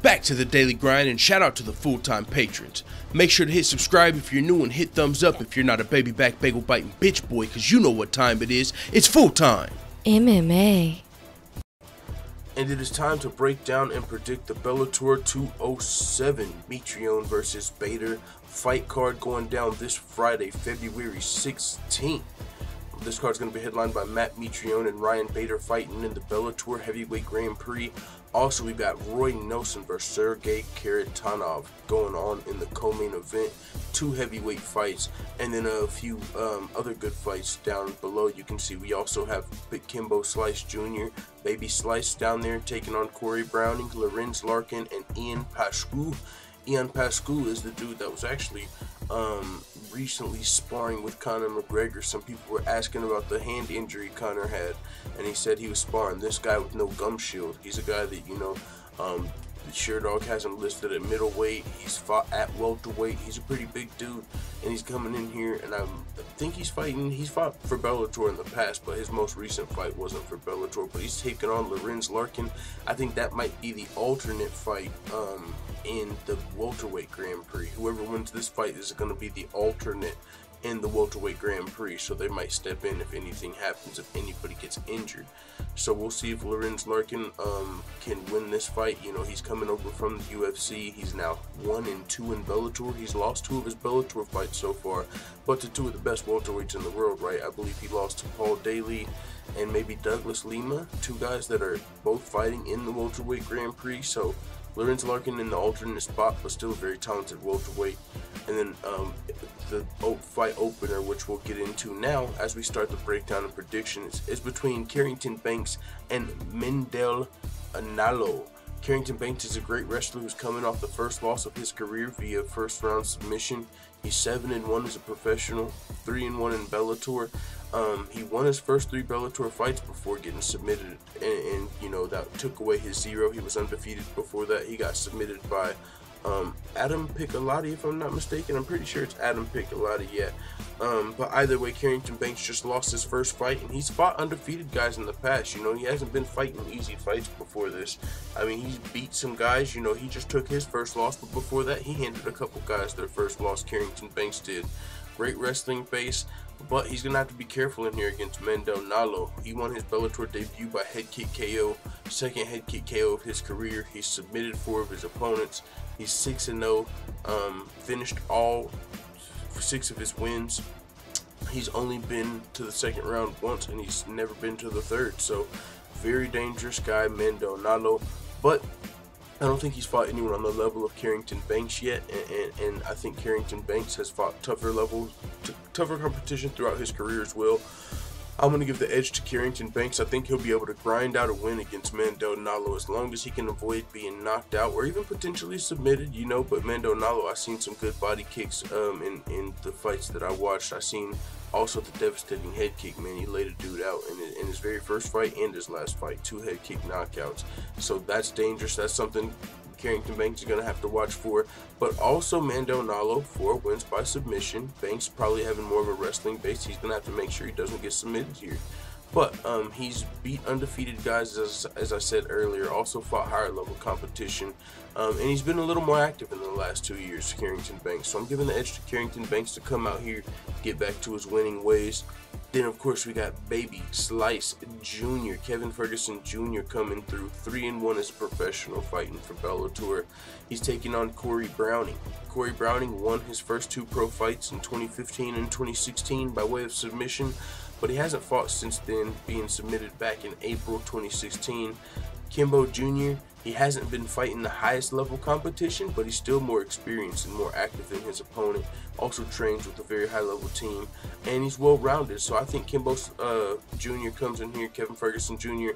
Back to the daily grind, and shout out to the full-time patrons. Make sure to hit subscribe if you're new and hit thumbs up if you're not a baby back bagel biting bitch boy, cause you know what time it is. It's full time. MMA. And it is time to break down and predict the Bellator 207 Mitrione versus Bader fight card going down this Friday, February 16th. This card is going to be headlined by Matt Mitrione and Ryan Bader fighting in the Bellator Heavyweight Grand Prix. Also, we got Roy Nelson versus Sergey Kharitonov going on in the co-main event. 2 heavyweight fights, and then a few other good fights down below. You can see we also have Big Kimbo Slice Jr., Baby Slice down there taking on Corey Browning, Lorenz Larkin, and Ian Pascu. Ian Pascu is the dude that was actually recently sparring with Conor McGregor. Some people were asking about the hand injury Conor had, and he said he was sparring this guy with no gum shield. He's a guy that, you know, Sherdog has him listed at middleweight. He's fought at welterweight. He's a pretty big dude, and he's coming in here, and I think he's fought for Bellator in the past, but his most recent fight wasn't for Bellator. But he's taking on Lorenz Larkin. I think that might be the alternate fight in the welterweight Grand Prix. Whoever wins this fight is going to be the alternate in the welterweight Grand Prix, so they might step in if anything happens, if anybody gets injured. So we'll see if Lorenz Larkin can win this fight. You know, he's coming over from the UFC. He's now 1-2 in Bellator. He's lost 2 of his Bellator fights so far, but to 2 of the best welterweights in the world, right? I believe he lost to Paul Daly and maybe Douglas Lima, 2 guys that are both fighting in the welterweight Grand Prix. So Lorenz Larkin in the alternate spot, but still a very talented welterweight. And then the fight opener, which we'll get into now as we start the breakdown and predictions, is between Carrington Banks and Mendel Analo. Carrington Banks is a great wrestler who's coming off the first loss of his career via first round submission. He's 7-1 as a professional, 3-1 in Bellator. He won his first 3 Bellator fights before getting submitted, and you know, that took away his 0. He was undefeated before that. He got submitted by Adam Piccolotti, if I'm not mistaken. I'm pretty sure it's Adam Piccolotti, yeah. But either way, Carrington Banks just lost his first fight, and he's fought undefeated guys in the past. You know, he hasn't been fighting easy fights before this. I mean, he's beat some guys. You know, he just took his first loss, but before that, he handed a couple guys their first loss. Carrington Banks did. Great wrestling base, but he's gonna have to be careful in here against Mendel Nalo. He won his Bellator debut by head kick KO, second head kick KO of his career. He's submitted 4 of his opponents. He's 6-0, finished all 6 of his wins. He's only been to the second round once, and he's never been to the third. So very dangerous guy, Mendel Nalo, but I don't think he's fought anyone on the level of Carrington Banks yet, and I think Carrington Banks has fought tougher competition throughout his career as well. I'm going to give the edge to Carrington Banks. I think he'll be able to grind out a win against Mendel Nalo as long as he can avoid being knocked out or even potentially submitted, you know. But Mendel Nalo, I've seen some good body kicks in the fights that I watched. I've seen also the devastating head kick, man. He laid a dude out in his very first fight and his last fight, 2 head kick knockouts. So that's dangerous. That's something Carrington Banks is going to have to watch for. But also Mendel Nalo, 4 wins by submission. Banks probably having more of a wrestling base. He's going to have to make sure he doesn't get submitted here. But he's beat undefeated guys, as I said earlier, also fought higher level competition. And he's been a little more active in the last 2 years, Carrington Banks. So I'm giving the edge to Carrington Banks to come out here, get back to his winning ways. Then, of course, we got Baby Slice Jr., Kevin Ferguson Jr. coming through, 3-1 as a professional fighting for Bellator. He's taking on Corey Browning. Corey Browning won his first 2 pro fights in 2015 and 2016 by way of submission, but he hasn't fought since then, being submitted back in April 2016. Kimbo Jr., he hasn't been fighting the highest level competition, but he's still more experienced and more active than his opponent. Also trains with a very high level team, and he's well rounded. So I think Kimbo Jr. comes in here, Kevin Ferguson Jr.,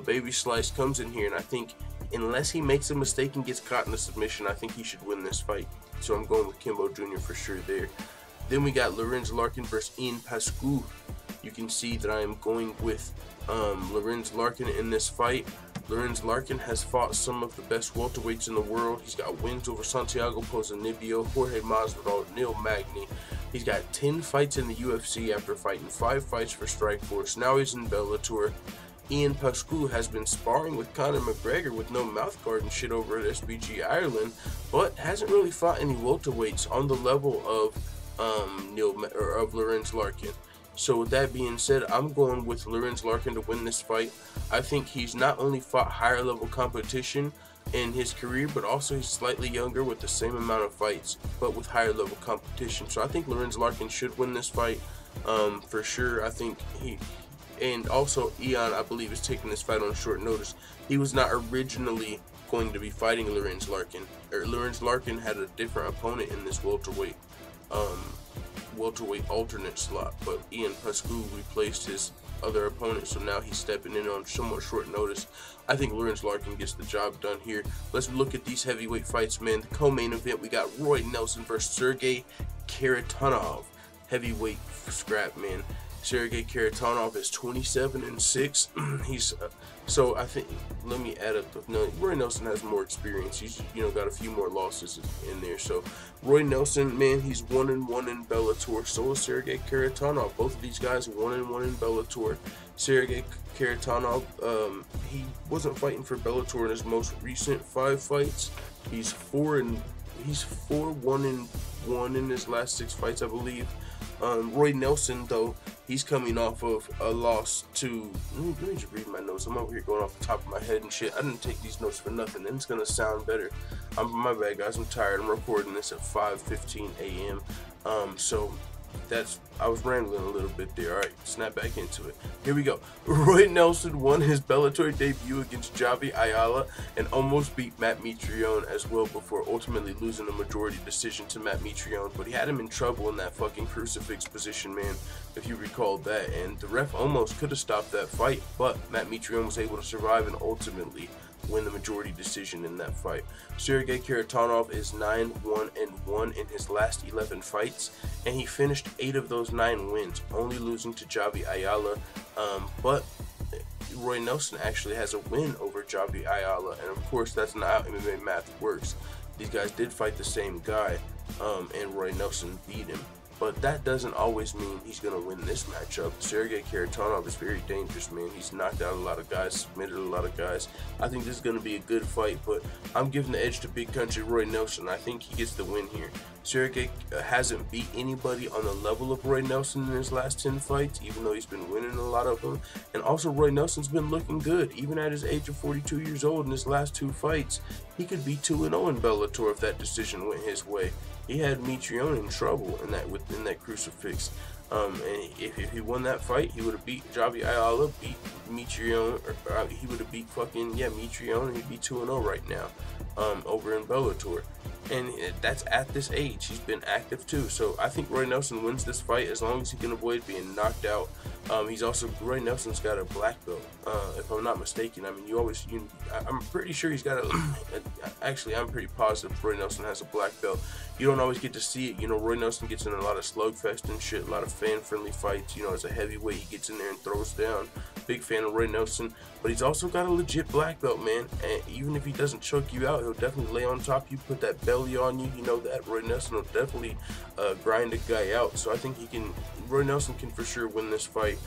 Baby Slice comes in here, and I think unless he makes a mistake and gets caught in the submission, I think he should win this fight. So I'm going with Kimbo Jr. for sure there. Then we got Lorenz Larkin versus Ian Pascu. You can see that I am going with Lorenz Larkin in this fight. Lorenz Larkin has fought some of the best welterweights in the world. He's got wins over Santiago Ponzinibbio, Jorge Masvidal, Neil Magny. He's got 10 fights in the UFC after fighting 5 fights for Strikeforce. Now he's in Bellator. Ian Pascu has been sparring with Conor McGregor with no mouthguard and shit over at SBG Ireland, but hasn't really fought any welterweights on the level of Lorenz Larkin. So with that being said, I'm going with Lorenz Larkin to win this fight. I think he's not only fought higher level competition in his career, but also he's slightly younger with the same amount of fights, but with higher level competition. So I think Lorenz Larkin should win this fight for sure. I think and also Ian, I believe, is taking this fight on short notice. He was not originally going to be fighting Lorenz Larkin. Lorenz Larkin had a different opponent in this welterweight alternate slot, but Ian Pascu replaced his other opponent, so now he's stepping in on somewhat short notice. I think Lorenz Larkin gets the job done here. Let's look at these heavyweight fights, man. The co-main event, we got Roy Nelson versus Sergey Kharitonov. Heavyweight scrap, man. Sergey Kharitonov is 27-6. He's so I think, let me add up. No, Roy Nelson has more experience. He's got a few more losses in there. So Roy Nelson, man, he's 1-1 in Bellator. So is Sergey Kharitonov. Both of these guys 1-1 in Bellator. Sergey Kharitonov, he wasn't fighting for Bellator in his most recent 5 fights. He's 4-1 in his last 6 fights, I believe. Roy Nelson, though, he's coming off of a loss to, let me just read my notes. I'm over here going off the top of my head and shit. I didn't take these notes for nothing, and it's gonna sound better. My bad, guys. I'm tired. I'm recording this at 5:15 a.m. So I was rambling a little bit there. Alright, snap back into it. Here we go. Roy Nelson won his Bellator debut against Javi Ayala and almost beat Matt Mitrione as well, before ultimately losing a majority decision to Matt Mitrione. But he had him in trouble in that fucking crucifix position, man, if you recall that. And the ref almost could have stopped that fight, but Matt Mitrione was able to survive and ultimately win the majority decision in that fight. Sergey Kharitonov is 9-1-1 in his last 11 fights, and he finished 8 of those 9 wins, only losing to Javi Ayala. But Roy Nelson actually has a win over Javi Ayala, and of course that's not how MMA math works. These guys did fight the same guy, and Roy Nelson beat him. But that doesn't always mean he's going to win this matchup. Sergey Kharitonov is very dangerous, man. He's knocked out a lot of guys, submitted a lot of guys. I think this is going to be a good fight, but I'm giving the edge to big country Roy Nelson. I think he gets the win here. Sergey hasn't beat anybody on the level of Roy Nelson in his last 10 fights, even though he's been winning a lot of them. And also, Roy Nelson's been looking good. Even at his age of 42 years old in his last 2 fights, he could be 2-0 in Bellator if that decision went his way. He had Mitrione in trouble in that crucifix. And if he won that fight, he would have beat Javi Ayala, beat Mitrione, or he would have beat Mitrione, and he'd be 2-0 right now over in Bellator. And that's at this age. He's been active too. So I think Roy Nelson wins this fight as long as he can avoid being knocked out. Roy Nelson's got a black belt, if I'm not mistaken. I mean, I'm pretty sure he's got actually, I'm pretty positive Roy Nelson has a black belt. You don't always get to see it. Roy Nelson gets in a lot of slugfest and shit, a lot of fan-friendly fights. As a heavyweight, he gets in there and throws down. Big fan of Roy Nelson. But he's also got a legit black belt, man. And even if he doesn't choke you out, he'll definitely lay on top of you, put that belly on you. You know that. Roy Nelson will definitely grind a guy out. So I think Roy Nelson can for sure win this fight.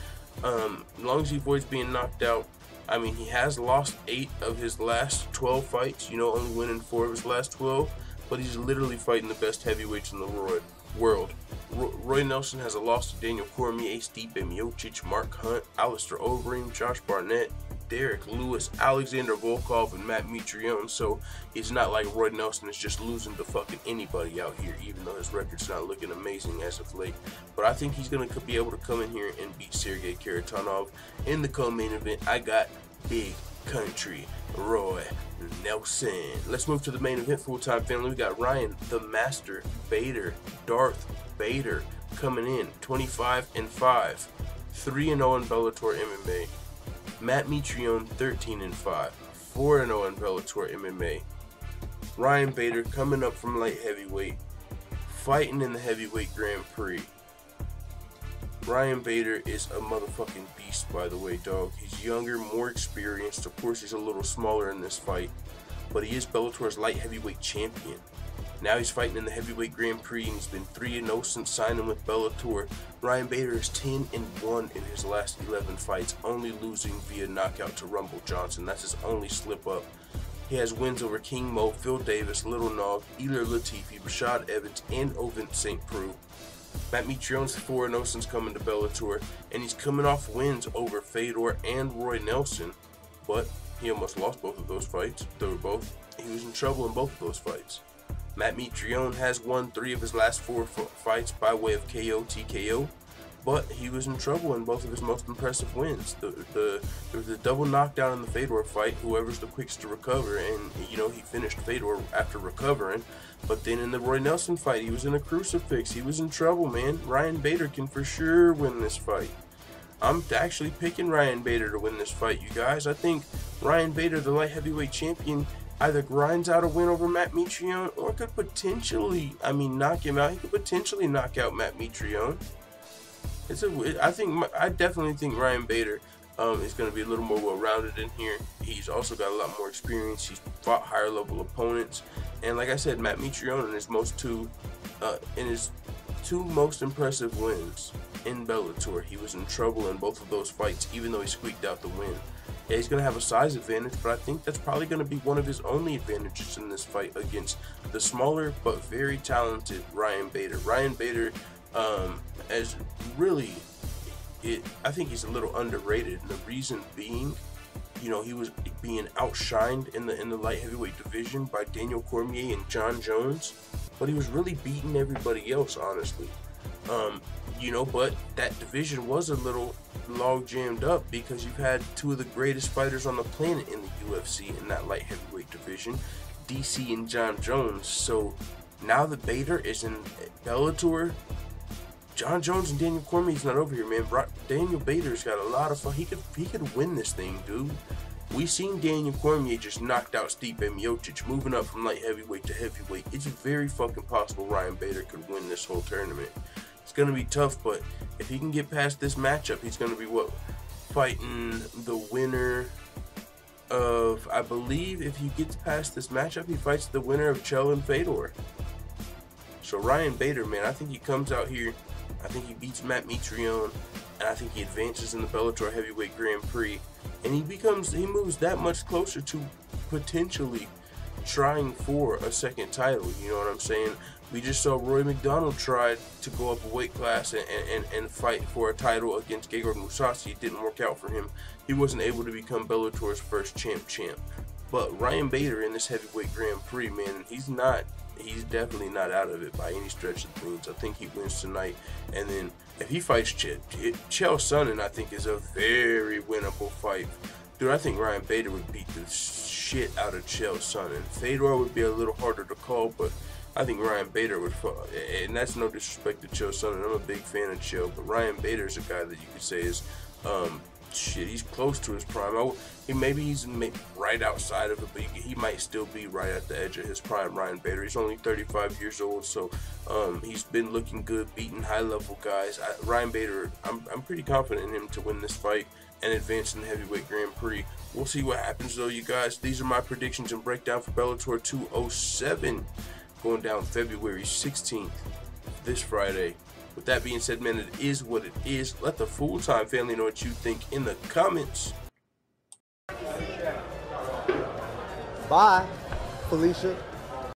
As long as he avoids being knocked out. I mean, he has lost 8 of his last 12 fights, only winning 4 of his last 12. But he's literally fighting the best heavyweights in the world. Roy Nelson has a loss to Daniel Cormier, Stipe Miocic, Mark Hunt, Alistair Overeem, Josh Barnett, Derek Lewis, Alexander Volkov, and Matt Mitrione. So it's not like Roy Nelson is just losing to fucking anybody out here, even though his record's not looking amazing as of late. But I think he's going to be able to come in here and beat Sergey Kharitonov. In the co-main event, I got big country Roy Nelson. Let's move to the main event, full-time family. We got Ryan the Master Bader, Darth Bader, coming in 25-5, 3-0 in Bellator MMA. Matt Mitrione 13-5, 4-0 in Bellator MMA. Ryan Bader coming up from light heavyweight, fighting in the heavyweight Grand Prix. Ryan Bader is a motherfucking beast, by the way, dog. He's younger, more experienced. Of course, he's a little smaller in this fight, but he is Bellator's light heavyweight champion. Now he's fighting in the heavyweight Grand Prix, and he's been 3-0 since signing with Bellator. Ryan Bader is 10-1 in his last 11 fights, only losing via knockout to Rumble Johnson. That's his only slip up. He has wins over King Mo, Phil Davis, Little Nog, Ilir Latifi, Rashad Evans, and Ovin St. Preux. Matt Mitrione's 4-0 since coming to Bellator, and he's coming off wins over Fedor and Roy Nelson, but he almost lost both of those fights. He was in trouble in both of those fights. Matt Mitrione has won 3 of his last 4 fights by way of KO, TKO, but he was in trouble in both of his most impressive wins. There was a double knockdown in the Fedor fight, whoever's the quickest to recover, and he finished Fedor after recovering. But then in the Roy Nelson fight, he was in a crucifix. He was in trouble, man. Ryan Bader can for sure win this fight. I'm actually picking Ryan Bader to win this fight, you guys. I think Ryan Bader, the light heavyweight champion, either grinds out a win over Matt Mitrione or could potentially, knock him out. He could potentially knock out Matt Mitrione. I definitely think Ryan Bader is going to be a little more well-rounded in here. He's also got a lot more experience. He's fought higher-level opponents, and like I said, Matt Mitrione in his two most impressive wins in Bellator, he was in trouble in both of those fights, even though he squeaked out the win. Yeah, he's going to have a size advantage, but I think that's probably going to be one of his only advantages in this fight against the smaller but very talented Ryan Bader. Ryan Bader, I think he's a little underrated. And the reason being, he was being outshined in the light heavyweight division by Daniel Cormier and John Jones, but he was really beating everybody else, honestly. But that division was a little log jammed up because you've had 2 of the greatest fighters on the planet in the UFC in that light heavyweight division, DC and John Jones. So now that Bader is in Bellator, John Jones and Daniel Cormier's not over here, man. Daniel Bader's got a lot of fun. He could win this thing, dude. We seen Daniel Cormier just knocked out Stipe Miocic, moving up from light heavyweight to heavyweight. It's very fucking possible Ryan Bader could win this whole tournament. It's going to be tough, but if he can get past this matchup, he's going to be fighting the winner of, I believe if he gets past this matchup, he fights the winner of Chell and Fedor. So Ryan Bader, man, I think he comes out here, I think he beats Matt Mitrione, and I think he advances in the Bellator Heavyweight Grand Prix, and he moves that much closer to potentially trying for a second title. You know what I'm saying? We just saw Roy McDonald try to go up a weight class and fight for a title against Gegard Mousasi. It didn't work out for him. He wasn't able to become Bellator's first champ. But Ryan Bader in this heavyweight Grand Prix, man, he's definitely not out of it by any stretch of the means. I think he wins tonight, and then if he fights Chael Sonnen, I think is a very winnable fight. Dude, I think Ryan Bader would beat the shit out of Chael Sonnen. Fedor would be a little harder to call, but I think Ryan Bader would, and that's no disrespect to Chael Sonnen. I'm a big fan of Chael, but Ryan Bader is a guy that you could say is, he's close to his prime. He's right outside of it, but he might still be right at the edge of his prime. Ryan Bader, he's only 35 years old, so he's been looking good, beating high-level guys. Ryan Bader, I'm pretty confident in him to win this fight and advance in the heavyweight Grand Prix. We'll see what happens, though, you guys. These are my predictions and breakdown for Bellator 207. Going down February 16th, this Friday. With that being said, man, it is what it is. Let the full-time family know what you think in the comments. Bye, Felicia.